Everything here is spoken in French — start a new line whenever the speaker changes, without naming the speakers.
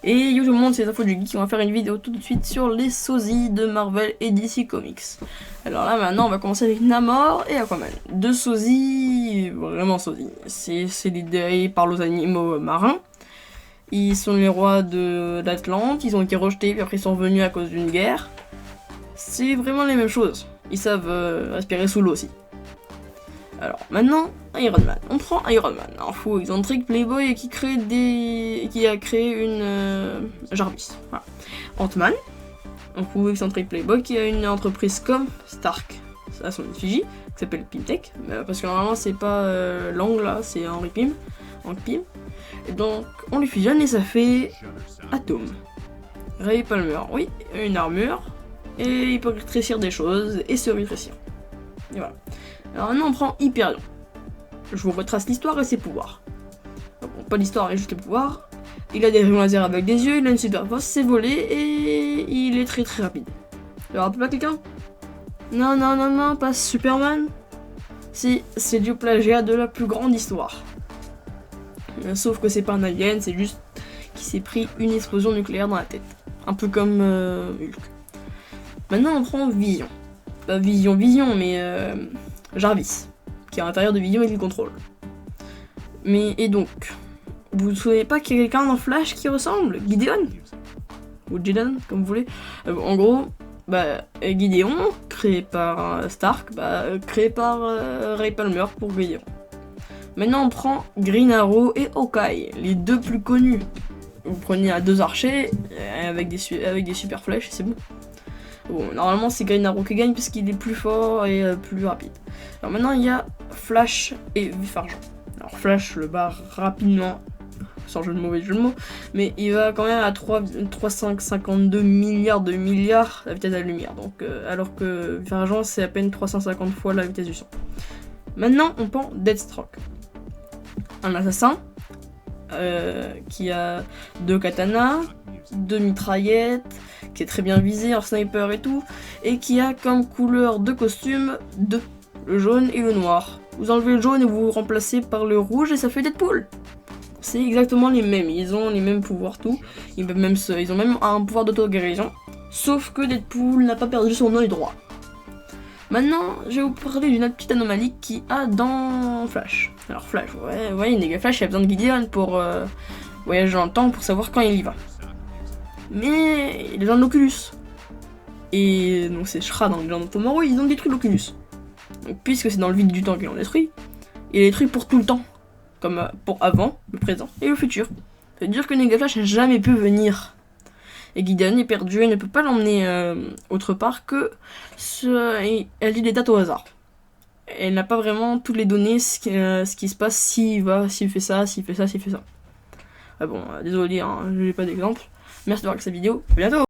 Et yo tout le monde, c'est les infos du geek, on va faire une vidéo tout de suite sur les sosies de Marvel et DC Comics. Alors là maintenant on va commencer avec Namor et Aquaman. Deux sosies, vraiment sosies. C'est l'idée par les animaux marins. Ils sont les rois de l'Atlante, ils ont été rejetés puis après ils sont revenus à cause d'une guerre. C'est vraiment les mêmes choses. Ils savent respirer sous l'eau aussi. Alors maintenant, Iron Man. On prend Iron Man, un fou excentrique playboy qui a créé une Jarvis. Voilà. Ant-Man, un fou excentrique playboy qui a une entreprise comme Stark. Ça a son effigie, qui s'appelle Pymtech, parce que normalement c'est pas Lang là, c'est Henry Pym. Hank Pym. Et donc on les fusionne et ça fait Atom. Ray Palmer, oui, une armure, et il peut rétrécir des choses et se rétrécir. Et voilà. Alors maintenant on prend Hyperion. Je vous retrace l'histoire et ses pouvoirs. Bon, pas l'histoire, juste les pouvoirs. Il a des rayons laser avec des yeux, il a une super force, c'est volé et il est très très rapide. Ça rappelle pas quelqu'un? Non, pas Superman. Si, c'est du plagiat de la plus grande histoire. Sauf que c'est pas un alien, c'est juste qu'il s'est pris une explosion nucléaire dans la tête. Un peu comme Hulk. Maintenant on prend Vision. Pas Vision, mais Jarvis, qui est à l'intérieur de Vision et qui le contrôle. Et donc, vous ne savez pas qu'il y a quelqu'un dans Flash qui ressemble? Gideon? Ou Gideon, comme vous voulez. En gros, Gideon, créé par Stark, créé par Ray Palmer pour Gideon. Maintenant on prend Green Arrow et Hawkeye, les deux plus connus. Vous prenez deux archers avec des super flèches et c'est bon. Bon, normalement c'est Green Arrow qui gagne puisqu'il est plus fort et plus rapide. Alors maintenant il y a Flash et Vif Argent. Alors Flash le bat rapidement, sans mauvais jeu de mots, mais il va quand même à 352 milliards de milliards la vitesse de la lumière. Donc alors que Vif Argent c'est à peine 350 fois la vitesse du son. Maintenant on prend Deathstroke. Un assassin qui a deux katanas, deux mitraillettes, qui est très bien visé en sniper et tout, et qui a comme couleur de costume deux, le jaune et le noir. Vous enlevez le jaune et vous remplacez par le rouge et ça fait Deadpool. C'est exactement les mêmes, ils ont les mêmes pouvoirs tout, ils ont même un pouvoir d'auto-guérison, sauf que Deadpool n'a pas perdu son œil droit. Maintenant, je vais vous parler d'une petite anomalie qu'il a dans Flash. Alors Flash, ouais, Flash il a besoin de Gideon pour voyager dans le temps pour savoir quand il y va. Mais il est dans l'Oculus. Et donc c'est Shra dans le genre de Tomorrow, ils ont détruit l'Oculus. Donc puisque c'est dans le vide du temps qu'ils l'ont détruit, il est détruit pour tout le temps. Comme pour avant, le présent et le futur. Ça veut dire que Nega Flash n'a jamais pu venir. Et Gideon est perdu, elle ne peut pas l'emmener autre part que elle lit des dates au hasard. Elle n'a pas vraiment toutes les données, ce qui se passe s'il fait ça. Ah bon, désolé, je n'ai pas d'exemple. Merci d'avoir regardé cette vidéo, à bientôt.